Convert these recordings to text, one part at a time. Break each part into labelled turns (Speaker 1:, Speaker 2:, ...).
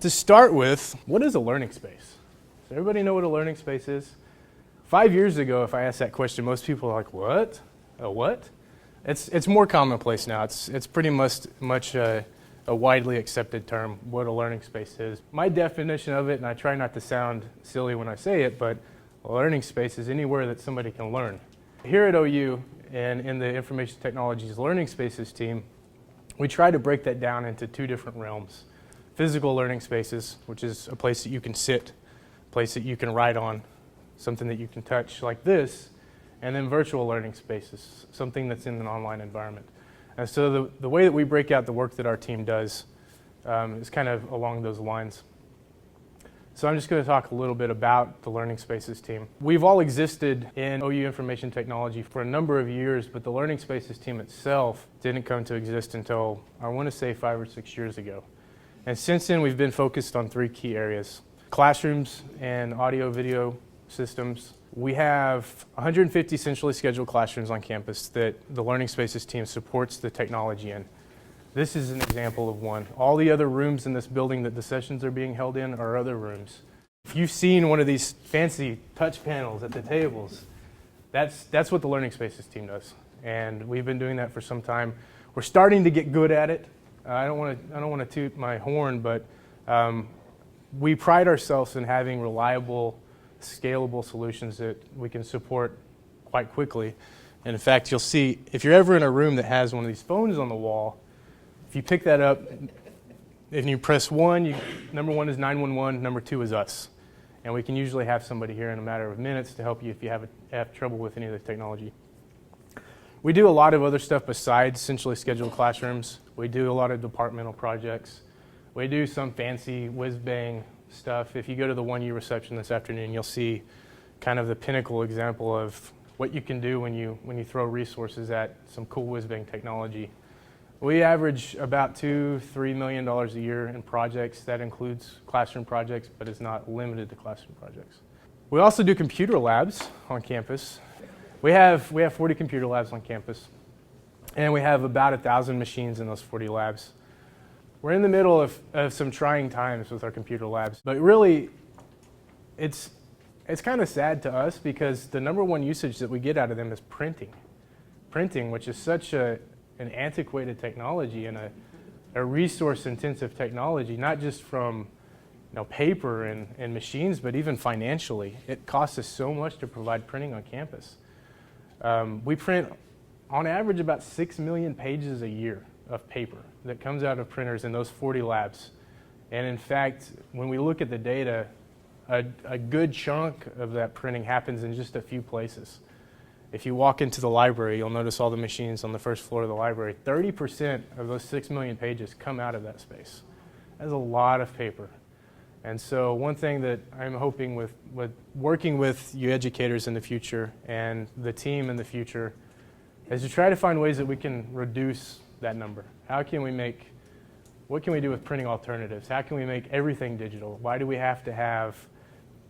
Speaker 1: To start with, what is a learning space? Does everybody know what a learning space is? 5 years ago, if I asked that question, most people are like, what? A what? It's more commonplace now. It's pretty much a widely accepted term, what a learning space is. My definition of it, and I try not to sound silly when I say it, but a learning space is anywhere that somebody can learn. Here at OU, and in the Information Technologies Learning Spaces team, we try to break that down into two different realms. Physical learning spaces, which is a place that you can sit, a place that you can write on, something that you can touch like this, and then virtual learning spaces, something that's in an online environment. And so the way that we break out the work that our team does is kind of along those lines. So I'm just going to talk a little bit about the Learning Spaces team. We've all existed in OU Information Technology for a number of years, but the Learning Spaces team itself didn't come to exist until, I want to say, 5 or 6 years ago. And since then, we've been focused on 3 key areas: classrooms and audio-video systems. We have 150 centrally scheduled classrooms on campus that the Learning Spaces team supports the technology in. This is an example of one. All the other rooms in this building that the sessions are being held in are other rooms. If you've seen one of these fancy touch panels at the tables, that's what the Learning Spaces team does. And we've been doing that for some time. We're starting to get good at it. I don't want to toot my horn, but we pride ourselves in having reliable, scalable solutions that we can support quite quickly. And in fact, you'll see, if you're ever in a room that has one of these phones on the wall, if you pick that up and you press 1, number 1 is 911, number 2 is us. And we can usually have somebody here in a matter of minutes to help you if you have trouble with any of the technology. We do a lot of other stuff besides centrally scheduled classrooms. We do a lot of departmental projects. We do some fancy whiz-bang stuff. If you go to the 1U reception this afternoon, you'll see kind of the pinnacle example of what you can do when you throw resources at some cool whiz-bang technology. We average about $2-3 million a year in projects. That includes classroom projects, but it's not limited to classroom projects. We also do computer labs on campus. We have 40 computer labs on campus, and we have about 1,000 machines in those 40 labs. We're in the middle of some trying times with our computer labs, but really, it's kind of sad to us because the number one usage that we get out of them is printing. Printing, which is such an antiquated technology and a resource-intensive technology, not just from paper and machines, but even financially. It costs us so much to provide printing on campus. We print, on average, about 6 million pages a year of paper that comes out of printers in those 40 labs. And in fact, when we look at the data, a good chunk of that printing happens in just a few places. If you walk into the library, you'll notice all the machines on the first floor of the library. 30% of those 6 million pages come out of that space. That's a lot of paper. And so one thing that I'm hoping with working with you educators in the future and the team in the future is to try to find ways that we can reduce that number. What can we do with printing alternatives? How can we make everything digital? Why do we have to have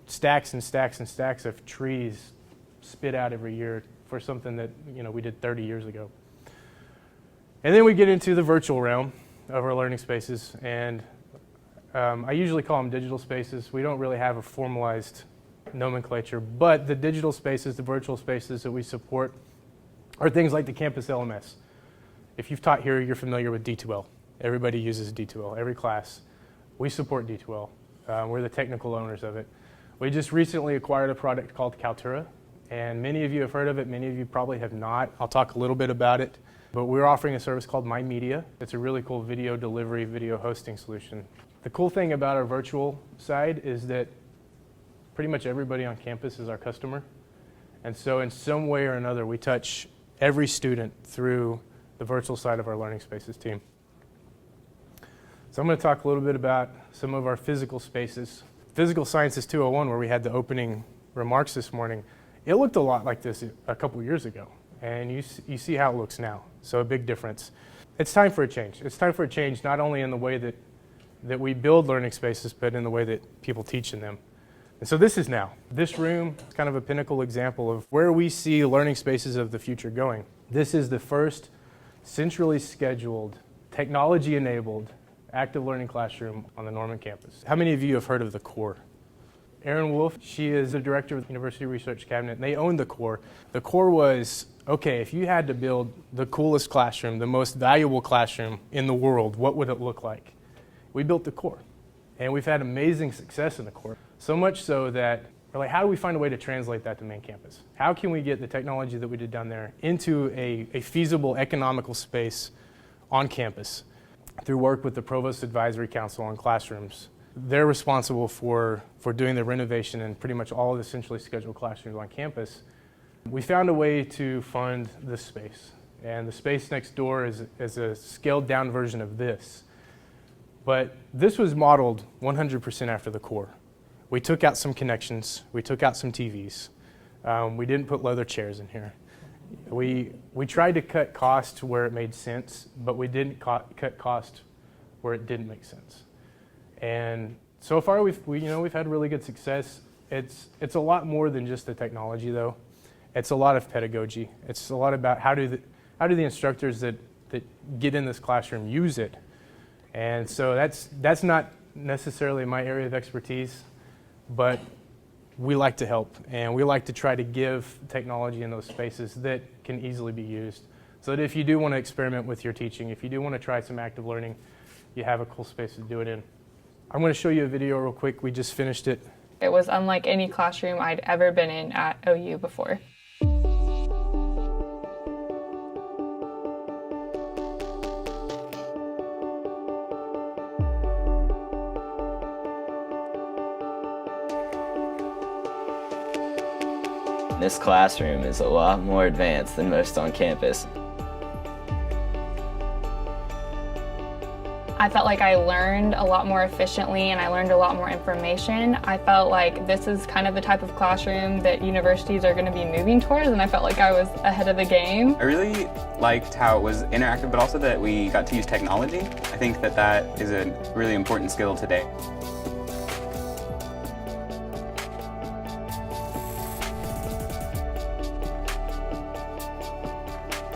Speaker 1: stacks and stacks and stacks of trees spit out every year for something that we did 30 years ago? And then we get into the virtual realm of our learning spaces, and I usually call them digital spaces. We don't really have a formalized nomenclature, but the digital spaces, the virtual spaces that we support are things like the campus LMS. If you've taught here, you're familiar with D2L. Everybody uses D2L, every class. We support D2L. We're the technical owners of it. We just recently acquired a product called Kaltura, and many of you have heard of it, many of you probably have not. I'll talk a little bit about it, but we're offering a service called My Media. It's a really cool video delivery, video hosting solution. The cool thing about our virtual side is that pretty much everybody on campus is our customer. And so in some way or another, we touch every student through the virtual side of our Learning Spaces team. So I'm going to talk a little bit about some of our physical spaces. Physical Sciences 201, where we had the opening remarks this morning, it looked a lot like this a couple years ago. And you see how it looks now. So a big difference. It's time for a change. It's time for a change not only in the way that we build learning spaces, but in the way that people teach in them. And so this is now. This room is kind of a pinnacle example of where we see learning spaces of the future going. This is the first centrally scheduled, technology-enabled active learning classroom on the Norman campus. How many of you have heard of the core? Erin Wolf, she is the director of the University Research Cabinet, and they own the core. The core was, okay, if you had to build the coolest classroom, the most valuable classroom in the world, what would it look like? We built the core, and we've had amazing success in the core. So much so that we're like, how do we find a way to translate that to main campus? How can we get the technology that we did down there into a feasible, economical space on campus? Through work with the Provost Advisory Council on classrooms. They're responsible for doing the renovation in pretty much all of the centrally scheduled classrooms on campus. We found a way to fund this space, and the space next door is a scaled down version of this. But this was modeled 100% after the core. We took out some connections, we took out some TVs, we didn't put leather chairs in here. We tried to cut costs where it made sense, but we didn't cut cost where it didn't make sense. And so far we've had really good success. It's a lot more than just the technology though. It's a lot of pedagogy. It's a lot about how do the instructors that get in this classroom use it. And so that's not necessarily my area of expertise, but we like to help, and we like to try to give technology in those spaces that can easily be used. So that if you do want to experiment with your teaching, if you do want to try some active learning, you have a cool space to do it in. I'm going to show you a video real quick. We just finished it.
Speaker 2: It was unlike any classroom I'd ever been in at OU before.
Speaker 3: This classroom is a lot more advanced than most on campus.
Speaker 2: I felt like I learned a lot more efficiently and I learned a lot more information. I felt like this is kind of the type of classroom that universities are going to be moving towards, and I felt like I was ahead of the game.
Speaker 4: I really liked how it was interactive, but also that we got to use technology. I think that is a really important skill today.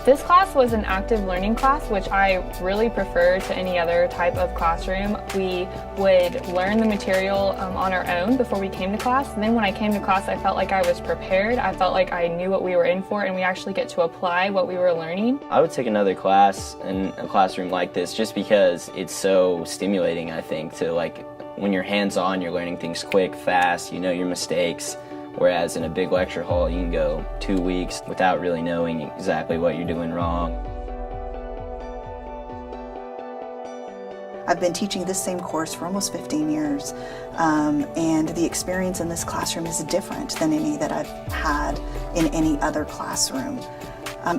Speaker 2: This class was an active learning class, which I really prefer to any other type of classroom. We would learn the material on our own before we came to class. And then when I came to class, I felt like I was prepared. I felt like I knew what we were in for, and we actually get to apply what we were learning.
Speaker 3: I would take another class in a classroom like this just because it's so stimulating, I think, to when you're hands-on, you're learning things quick, fast, you know your mistakes. Whereas in a big lecture hall, you can go 2 weeks without really knowing exactly what you're doing wrong.
Speaker 5: I've been teaching this same course for almost 15 years, and the experience in this classroom is different than any that I've had in any other classroom.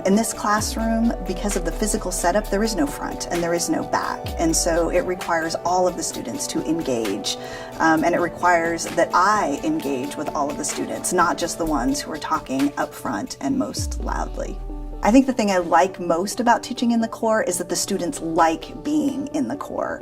Speaker 5: In this classroom, because of the physical setup, there is no front and there is no back. And so it requires all of the students to engage. And it requires that I engage with all of the students, not just the ones who are talking up front and most loudly. I think the thing I like most about teaching in the core is that the students like being in the core.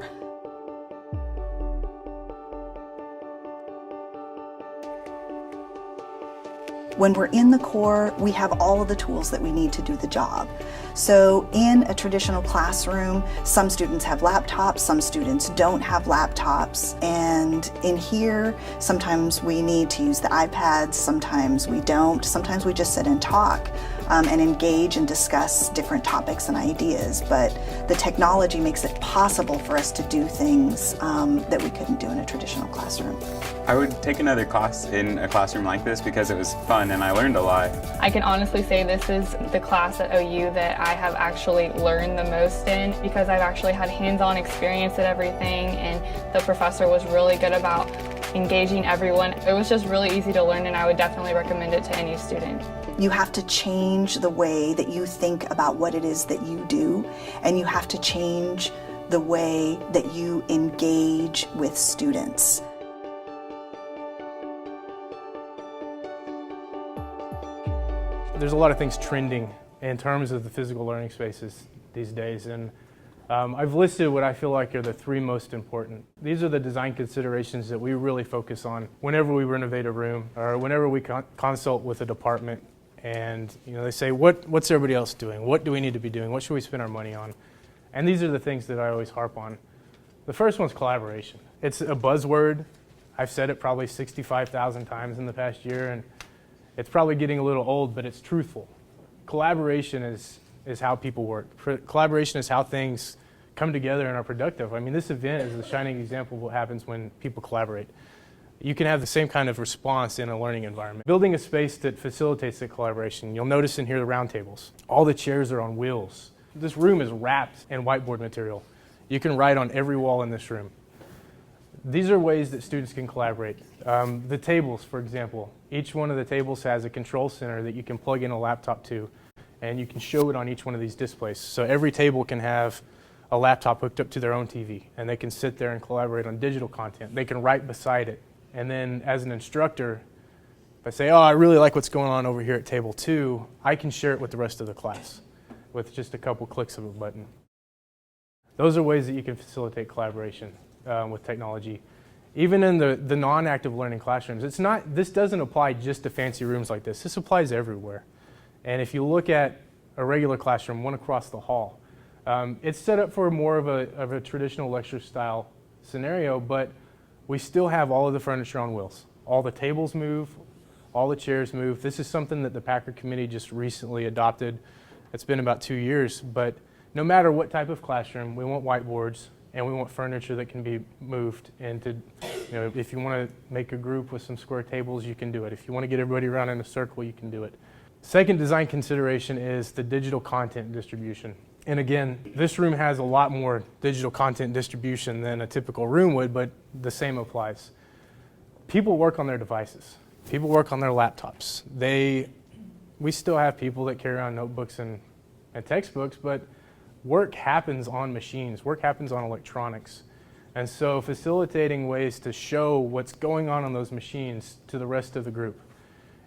Speaker 5: When we're in the core, we have all of the tools that we need to do the job. So in a traditional classroom, some students have laptops, some students don't have laptops. And in here, sometimes we need to use the iPads, sometimes we don't. Sometimes we just sit and talk and engage and discuss different topics and ideas. But the technology makes it possible for us to do things that we couldn't do in a traditional classroom.
Speaker 4: I would take another class in a classroom like this because it was fun and I learned a lot.
Speaker 2: I can honestly say this is the class at OU that I have actually learned the most in, because I've actually had hands-on experience at everything, and the professor was really good about engaging everyone. It was just really easy to learn, and I would definitely recommend it to any student.
Speaker 5: You have to change the way that you think about what it is that you do, and you have to change the way that you engage with students.
Speaker 1: There's a lot of things trending in terms of the physical learning spaces these days, and I've listed what I feel like are the three most important. These are the design considerations that we really focus on whenever we renovate a room or whenever we consult with a department, and they say, what's everybody else doing? What do we need to be doing? What should we spend our money on? And these are the things that I always harp on. The first one's collaboration. It's a buzzword. I've said it probably 65,000 times in the past year, and it's probably getting a little old, but it's truthful. Collaboration is how people work. Collaboration is how things come together and are productive. I mean, this event is a shining example of what happens when people collaborate. You can have the same kind of response in a learning environment. Building a space that facilitates the collaboration. You'll notice in here the round tables. All the chairs are on wheels. This room is wrapped in whiteboard material. You can write on every wall in this room. These are ways that students can collaborate. The tables, for example, each one of the tables has a control center that you can plug in a laptop to, and you can show it on each one of these displays. So every table can have a laptop hooked up to their own TV, and they can sit there and collaborate on digital content. They can write beside it. And then as an instructor, if I say, oh, I really like what's going on over here at table 2, I can share it with the rest of the class with just a couple clicks of a button. Those are ways that you can facilitate collaboration with technology. Even in the non-active learning classrooms, this doesn't apply just to fancy rooms like this. This applies everywhere. And if you look at a regular classroom, one across the hall, it's set up for more of a traditional lecture style scenario, but we still have all of the furniture on wheels. All the tables move, all the chairs move. This is something that the Packard Committee just recently adopted. It's been about 2 years, but no matter what type of classroom, we want whiteboards and we want furniture that can be moved into, if you want to make a group with some square tables, you can do it. If you want to get everybody around in a circle, you can do it. Second design consideration is the digital content distribution. And again, this room has a lot more digital content distribution than a typical room would, but the same applies. People work on their devices. People work on their laptops. We still have people that carry around notebooks and textbooks, but work happens on machines. Work happens on electronics. And so facilitating ways to show what's going on those machines to the rest of the group.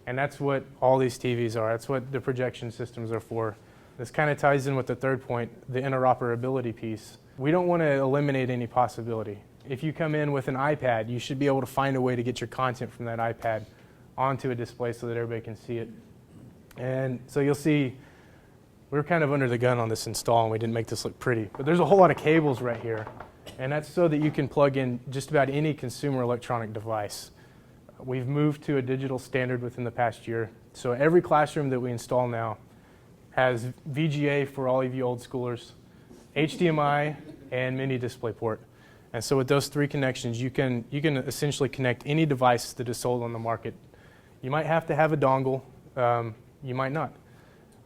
Speaker 1: And that's what all these TVs are. That's what the projection systems are for. This kind of ties in with the third point, the interoperability piece. We don't want to eliminate any possibility. If you come in with an iPad, you should be able to find a way to get your content from that iPad onto a display so that everybody can see it. And so you'll see we were kind of under the gun on this install and we didn't make this look pretty. But there's a whole lot of cables right here. And that's so that you can plug in just about any consumer electronic device. We've moved to a digital standard within the past year. So every classroom that we install now has VGA for all of you old schoolers, HDMI, and mini DisplayPort. And so with those 3 connections, you can essentially connect any device that is sold on the market. You might have to have a dongle, you might not.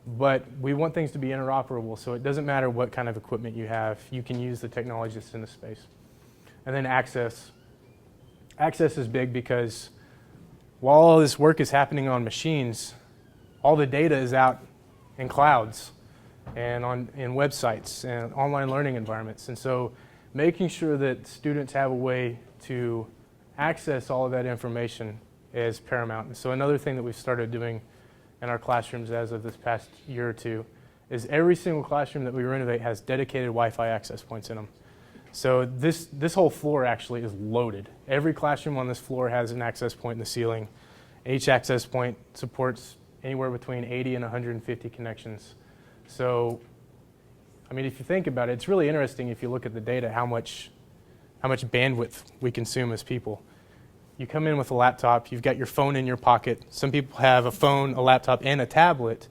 Speaker 1: But we want things to be interoperable, so it doesn't matter what kind of equipment you have, you can use the technology that's in the space. And then access. Access is big because while all this work is happening on machines, all the data is out in clouds and in websites and online learning environments. And so making sure that students have a way to access all of that information is paramount. And so another thing that we've started doing in our classrooms as of this past year or 2 is every single classroom that we renovate has dedicated Wi-Fi access points in them. So this whole floor actually is loaded. Every classroom on this floor has an access point in the ceiling. Each access point supports anywhere between 80 and 150 connections. So, I mean, if you think about it, it's really interesting if you look at the data, how much bandwidth we consume as people. You come in with a laptop, you've got your phone in your pocket. Some people have a phone, a laptop, and a tablet.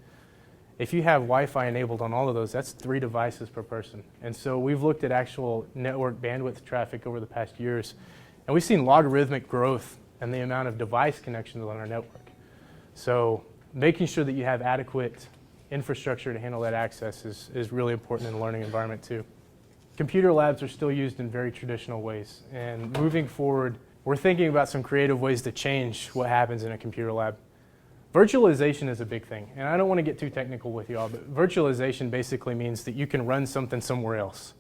Speaker 1: If you have Wi-Fi enabled on all of those, that's 3 devices per person. And so we've looked at actual network bandwidth traffic over the past years, and we've seen logarithmic growth in the amount of device connections on our network. So making sure that you have adequate infrastructure to handle that access is really important in a learning environment too. Computer labs are still used in very traditional ways, and moving forward, we're thinking about some creative ways to change what happens in a computer lab. Virtualization is a big thing, and I don't want to get too technical with y'all, but virtualization basically means that you can run something somewhere else.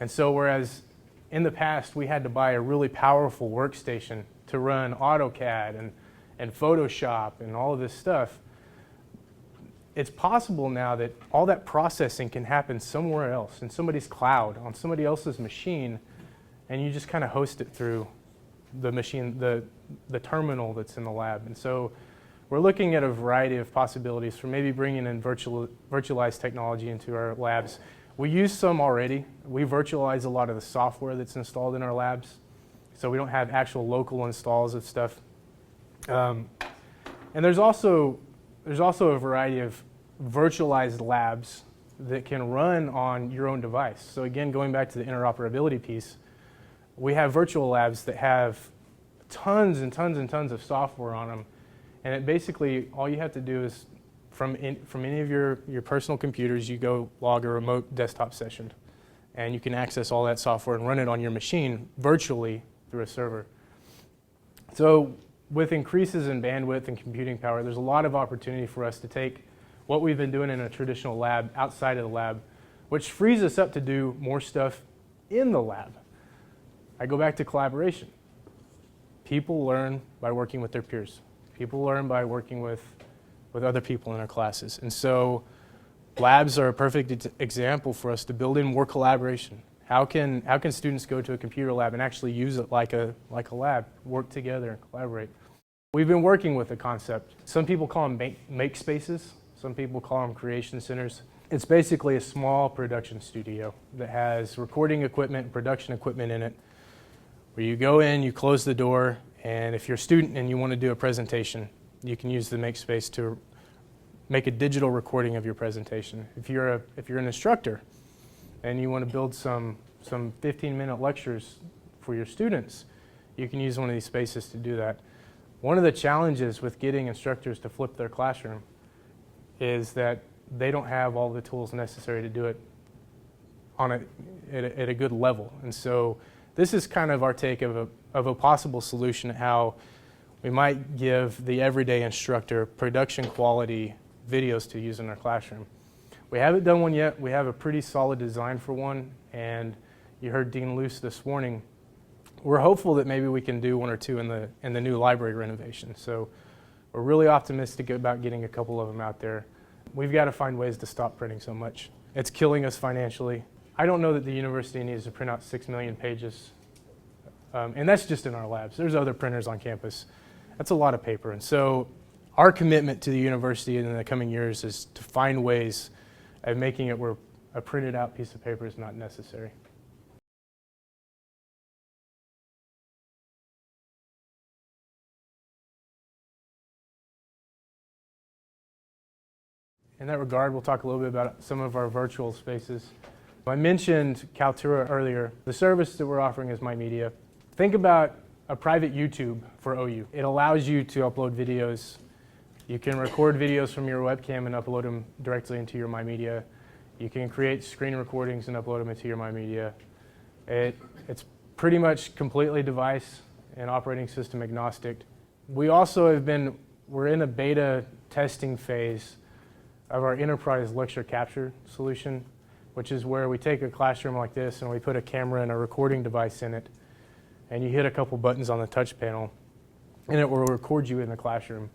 Speaker 1: And so whereas in the past we had to buy a really powerful workstation to run AutoCAD and Photoshop and all of this stuff, it's possible now that all that processing can happen somewhere else, in somebody's cloud, on somebody else's machine, and you just kind of host it through the machine, the terminal that's in the lab. And so we're looking at a variety of possibilities for maybe bringing in virtualized technology into our labs. We use some already. We virtualize a lot of the software that's installed in our labs, so we don't have actual local installs of stuff. And there's also a variety of virtualized labs that can run on your own device. So again, going back to the interoperability piece, we have virtual labs that have tons and tons and tons of software on them, and it basically all you have to do is from any of your personal computers, you go log a remote desktop session, and you can access all that software and run it on your machine virtually through a server. So with increases in bandwidth and computing power, there's a lot of opportunity for us to take what we've been doing in a traditional lab outside of the lab, which frees us up to do more stuff in the lab. I go back to collaboration. People learn by working with their peers. People learn by working with other people in our classes. And so labs are a perfect example for us to build in more collaboration. How can students go to a computer lab and actually use it like a lab, work together and collaborate? We've been working with a concept. Some people call them make spaces. Some people call them creation centers. It's basically a small production studio that has recording equipment and production equipment in it, where you go in, you close the door, and if you're a student and you want to do a presentation, you can use the make space to make a digital recording of your presentation. If you're an instructor and you want to build some 15-minute lectures for your students, you can use one of these spaces to do that. One of the challenges with getting instructors to flip their classroom is that they don't have all the tools necessary to do it at a good level. And so this is kind of our take of a possible solution at how we might give the everyday instructor production quality videos to use in our classroom. We haven't done one yet. We have a pretty solid design for one, and you heard Dean Luce this morning. We're hopeful that maybe we can do one or two in the new library renovation. So we're really optimistic about getting a couple of them out there. We've got to find ways to stop printing so much. It's killing us financially. I don't know that the university needs to print out 6 million pages, and that's just in our labs. There's other printers on campus. That's a lot of paper. And so our commitment to the university in the coming years is to find ways of making it where a printed out piece of paper is not necessary. In that regard, we'll talk a little bit about some of our virtual spaces. I mentioned Kaltura earlier. The service that we're offering is MyMedia. Think about a private YouTube for OU. It allows you to upload videos. You can record videos from your webcam and upload them directly into your MyMedia. You can create screen recordings and upload them into your MyMedia. It's pretty much completely device and operating system agnostic. We also we're in a beta testing phase of our enterprise lecture capture solution, which is where we take a classroom like this and we put a camera and a recording device in it, and you hit a couple buttons on the touch panel, and it will record you in the classroom.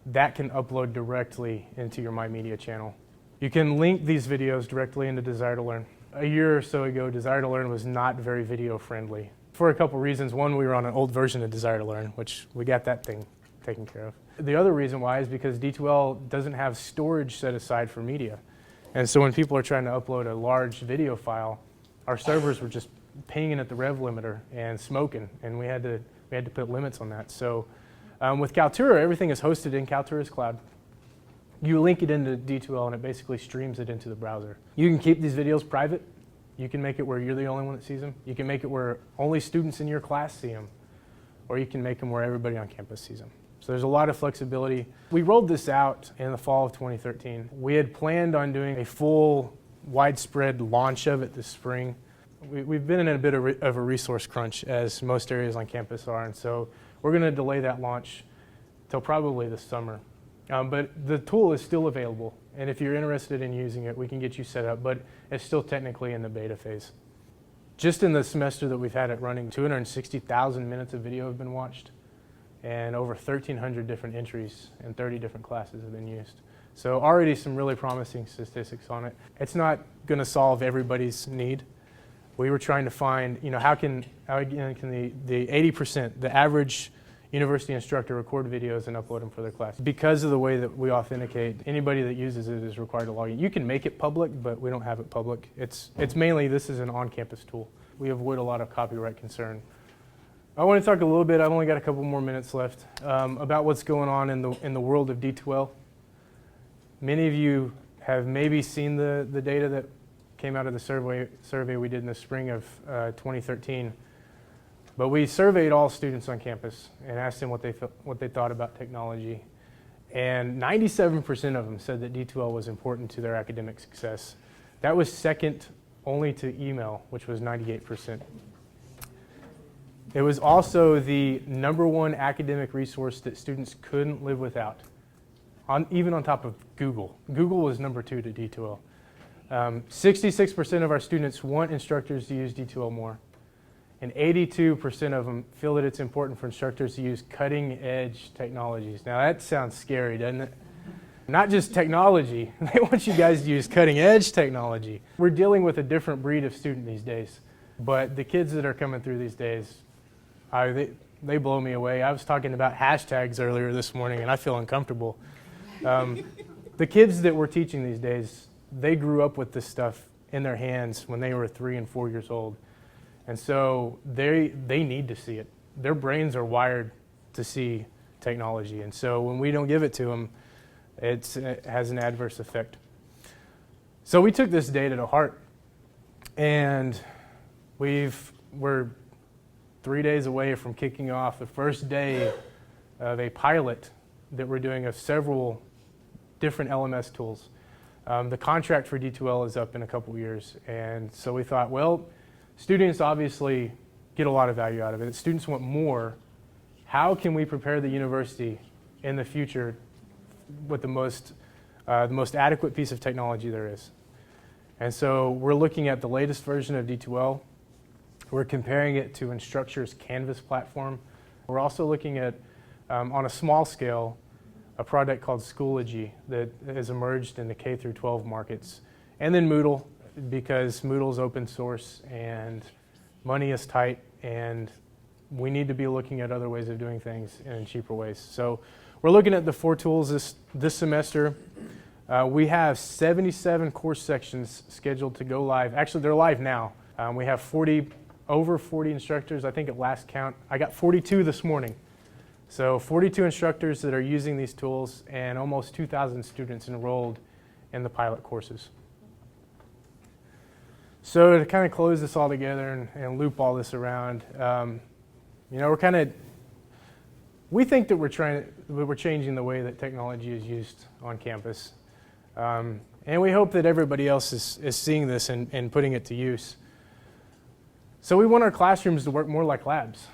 Speaker 1: That can upload directly into your MyMedia channel. You can link these videos directly into Desire to Learn. A year or so ago, Desire to Learn was not very video friendly for a couple reasons. One, we were on an old version of Desire to Learn, which we got that thing taken care of. The other reason why is because D2L doesn't have storage set aside for media. And so when people are trying to upload a large video file, our servers were just pinging at the rev limiter and smoking, and we had to put limits on that. So with Kaltura, everything is hosted in Kaltura's cloud. You link it into D2L and it basically streams it into the browser. You can keep these videos private. You can make it where you're the only one that sees them. You can make it where only students in your class see them, or you can make them where everybody on campus sees them. So there's a lot of flexibility. We rolled this out in the fall of 2013. We had planned on doing a full widespread launch of it this spring. We've been in a bit of a resource crunch, as most areas on campus are, and so we're going to delay that launch till probably this summer. But the tool is still available, and if you're interested in using it, we can get you set up, but it's still technically in the beta phase. Just in the semester that we've had it running, 260,000 minutes of video have been watched, and over 1,300 different entries and 30 different classes have been used. So already some really promising statistics on it. It's not going to solve everybody's need. We were trying to find, how can the 80%, the average university instructor record videos and upload them for their class. Because of the way that we authenticate, anybody that uses it is required to log in. You can make it public, but we don't have it public. It's mainly, this is an on-campus tool. We avoid a lot of copyright concern. I want to talk a little bit, I've only got a couple more minutes left, about what's going on in the world of D2L. Many of you have maybe seen the data that came out of the survey we did in the spring of 2013. But we surveyed all students on campus and asked them what they thought about technology. And 97% of them said that D2L was important to their academic success. That was second only to email, which was 98%. It was also the #1 academic resource that students couldn't live without, even on top of Google. Google was #2 to D2L. 66% of our students want instructors to use D2L more. And 82% of them feel that it's important for instructors to use cutting-edge technologies. Now that sounds scary, doesn't it? Not just technology, they want you guys to use cutting-edge technology. We're dealing with a different breed of student these days, but the kids that are coming through these days, they blow me away. I was talking about hashtags earlier this morning and I feel uncomfortable. The kids that we're teaching these days, they grew up with this stuff in their hands when they were 3 and 4 years old. And so they need to see it. Their brains are wired to see technology. And so when we don't give it to them, it has an adverse effect. So we took this data to heart. And we're 3 days away from kicking off the first day of a pilot that we're doing of several different LMS tools. The contract for D2L is up in a couple years. And so we thought, well, students obviously get a lot of value out of it. Students want more. How can we prepare the university in the future with the most adequate piece of technology there is? And so we're looking at the latest version of D2L. We're comparing it to Instructure's Canvas platform. We're also looking at, on a small scale, a product called Schoology that has emerged in the K through 12 markets. And then Moodle, because Moodle is open source and money is tight and we need to be looking at other ways of doing things in cheaper ways. So we're looking at the 4 tools this semester. We have 77 course sections scheduled to go live. Actually, they're live now. We have over 40 instructors. I think at last count, I got 42 this morning. So 42 instructors that are using these tools and almost 2,000 students enrolled in the pilot courses. So to kind of close this all together and loop all this around, we think that we're changing the way that technology is used on campus. And we hope that everybody else is seeing this and putting it to use. So we want our classrooms to work more like labs.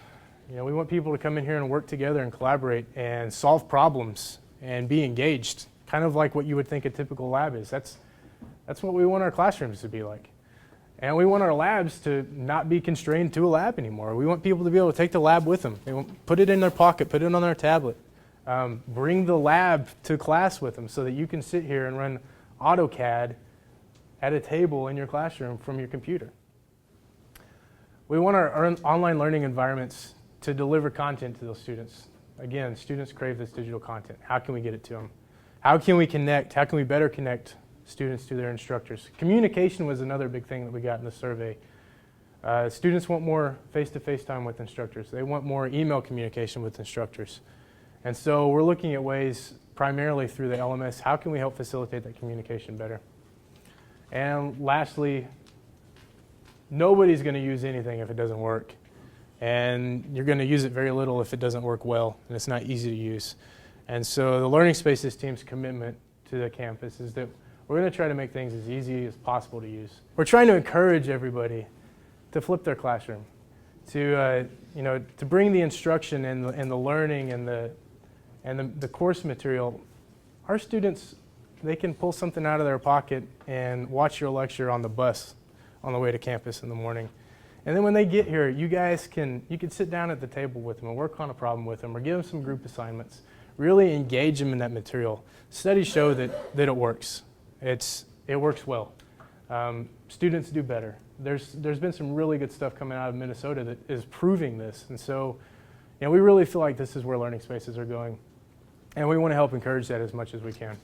Speaker 1: We want people to come in here and work together and collaborate and solve problems and be engaged, kind of like what you would think a typical lab is. That's what we want our classrooms to be like. And we want our labs to not be constrained to a lab anymore. We want people to be able to take the lab with them. They want, put it in their pocket, put it on their tablet. Bring the lab to class with them so that you can sit here and run AutoCAD at a table in your classroom from your computer. We want our online learning environments to deliver content to those students. Again, students crave this digital content. How can we get it to them? How can we connect? How can we better connect students to their instructors? Communication was another big thing that we got in the survey. Students want more face-to-face time with instructors. They want more email communication with instructors. And so we're looking at ways, primarily through the LMS, how can we help facilitate that communication better? And lastly, nobody's going to use anything if it doesn't work. And you're going to use it very little if it doesn't work well, and it's not easy to use. And so the Learning Spaces team's commitment to the campus is that we're going to try to make things as easy as possible to use. We're trying to encourage everybody to flip their classroom, to bring the instruction and the learning and the course material. Our students, they can pull something out of their pocket and watch your lecture on the bus on the way to campus in the morning. And then when they get here, you can sit down at the table with them and work on a problem with them or give them some group assignments. Really engage them in that material. Studies show that it works. It works well. Students do better. There's been some really good stuff coming out of Minnesota that is proving this. And so, we really feel like this is where learning spaces are going, and we want to help encourage that as much as we can.